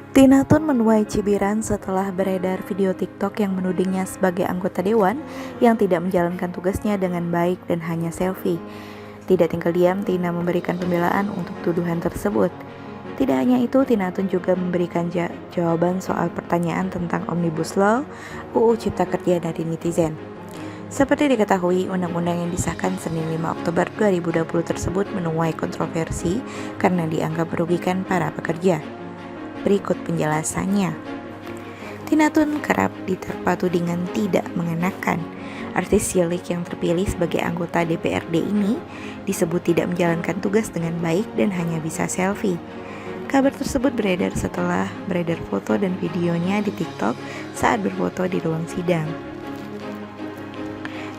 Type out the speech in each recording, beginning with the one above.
Tina Tun menuai cibiran setelah beredar video TikTok yang menudingnya sebagai anggota dewan yang tidak menjalankan tugasnya dengan baik dan hanya selfie. Tidak tinggal diam, Tina memberikan pembelaan untuk tuduhan tersebut. Tidak hanya itu, Tina Tun juga memberikan jawaban soal pertanyaan tentang Omnibus Law UU Cipta Kerja dari netizen. Seperti diketahui, undang-undang yang disahkan Senin 5 Oktober 2020 tersebut menuai kontroversi karena dianggap merugikan para pekerja. Berikut penjelasannya. Tina Tun kerap diterpa tudingan tidak mengenakan. Artis cilik yang terpilih sebagai anggota DPRD ini disebut tidak menjalankan tugas dengan baik dan hanya bisa selfie. Kabar tersebut beredar setelah beredar foto dan videonya di TikTok saat berfoto di ruang sidang.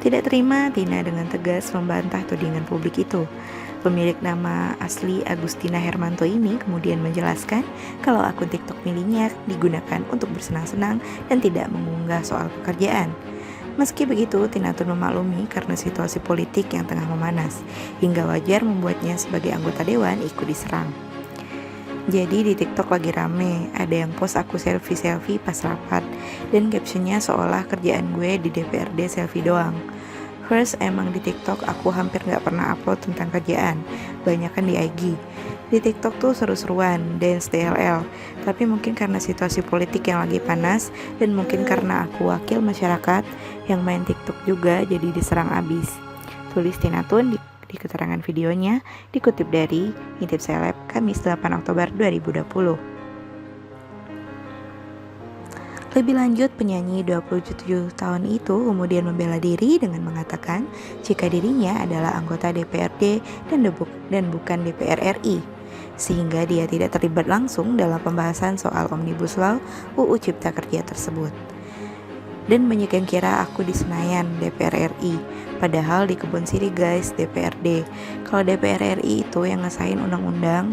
Tidak terima, Tina dengan tegas membantah tudingan publik itu. Pemilik nama asli Agustina Hermanto ini kemudian menjelaskan kalau akun TikTok miliknya digunakan untuk bersenang-senang dan tidak mengunggah soal pekerjaan. Meski begitu, Tina Tun memaklumi karena situasi politik yang tengah memanas, hingga wajar membuatnya sebagai anggota dewan ikut diserang. Jadi di TikTok lagi rame, ada yang post aku selfie-selfie pas rapat, dan captionnya seolah kerjaan gue di DPRD selfie doang. First, emang di TikTok aku hampir gak pernah upload tentang kerjaan, banyakan di IG. Di TikTok tuh seru-seruan, dance DLL, tapi mungkin karena situasi politik yang lagi panas, dan mungkin karena aku wakil masyarakat yang main TikTok juga, jadi diserang abis. Tulis Tina Tun di keterangan videonya, dikutip dari Ngintip Seleb, Kamis 8 Oktober 2020. Lebih lanjut, penyanyi 27 tahun itu kemudian membela diri dengan mengatakan jika dirinya adalah anggota DPRD dan bukan DPR RI, sehingga dia tidak terlibat langsung dalam pembahasan soal Omnibus Law UU Cipta Kerja tersebut. Dan banyak yang kira aku di Senayan DPR RI, padahal di Kebon Siri guys DPRD. Kalau DPR RI itu yang ngesain undang-undang,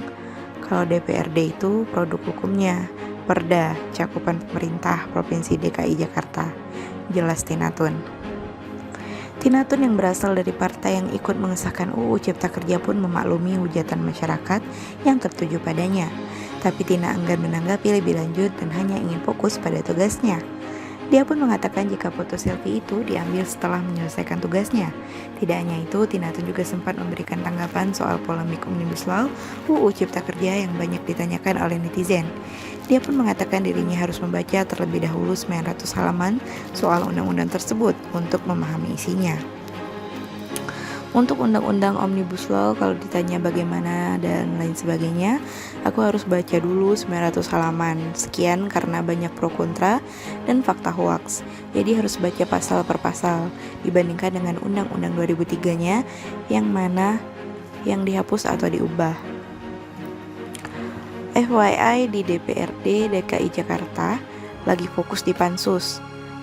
kalau DPRD itu produk hukumnya. Perda, cakupan pemerintah Provinsi DKI Jakarta, jelas Tina Tun. Tina Tun yang berasal dari partai yang ikut mengesahkan UU Cipta Kerja pun memaklumi hujatan masyarakat yang tertuju padanya. Tapi Tina enggan menanggapi lebih lanjut dan hanya ingin fokus pada tugasnya. Dia pun mengatakan jika foto selfie itu diambil setelah menyelesaikan tugasnya. Tidak hanya itu, Tina Tun juga sempat memberikan tanggapan soal polemik Omnibus Law UU Cipta Kerja yang banyak ditanyakan oleh netizen. Dia pun mengatakan dirinya harus membaca terlebih dahulu 900 halaman soal undang-undang tersebut untuk memahami isinya. Untuk undang-undang Omnibus Law, kalau ditanya bagaimana dan lain sebagainya, aku harus baca dulu 900 halaman sekian karena banyak pro kontra dan fakta hoaks. Jadi harus baca pasal per pasal dibandingkan dengan undang-undang 2003-nya yang mana yang dihapus atau diubah. FYI, di DPRD DKI Jakarta lagi fokus di pansus.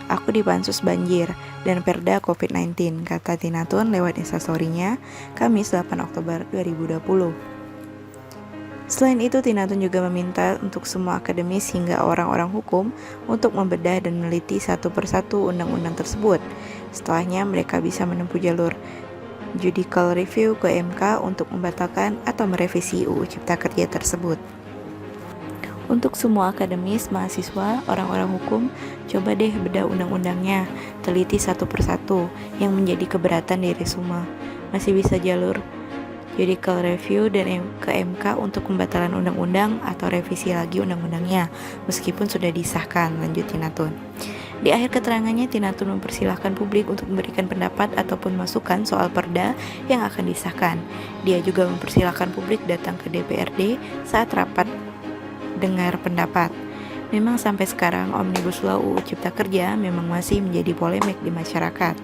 Aku di pansus banjir dan perda COVID-19, kata Tina Tun lewat instastory-nya Kamis 8 Oktober 2020. Selain itu, Tina Tun juga meminta untuk semua akademis hingga orang-orang hukum untuk membedah dan meneliti satu persatu undang-undang tersebut. Setelahnya mereka bisa menempuh jalur judicial review ke MK untuk membatalkan atau merevisi UU Cipta Kerja tersebut. Untuk semua akademis, mahasiswa, orang-orang hukum, coba deh bedah undang-undangnya, teliti satu persatu yang menjadi keberatan dari semua. Masih bisa jalur judicial review dan ke MK untuk pembatalan undang-undang atau revisi lagi undang-undangnya, meskipun sudah disahkan, lanjut Tina Tun. Di akhir keterangannya, Tina Tun mempersilahkan publik untuk memberikan pendapat ataupun masukan soal perda yang akan disahkan. Dia juga mempersilahkan publik datang ke DPRD saat rapat dengar pendapat. Memang sampai sekarang Omnibus Law UU Cipta Kerja memang masih menjadi polemik di masyarakat.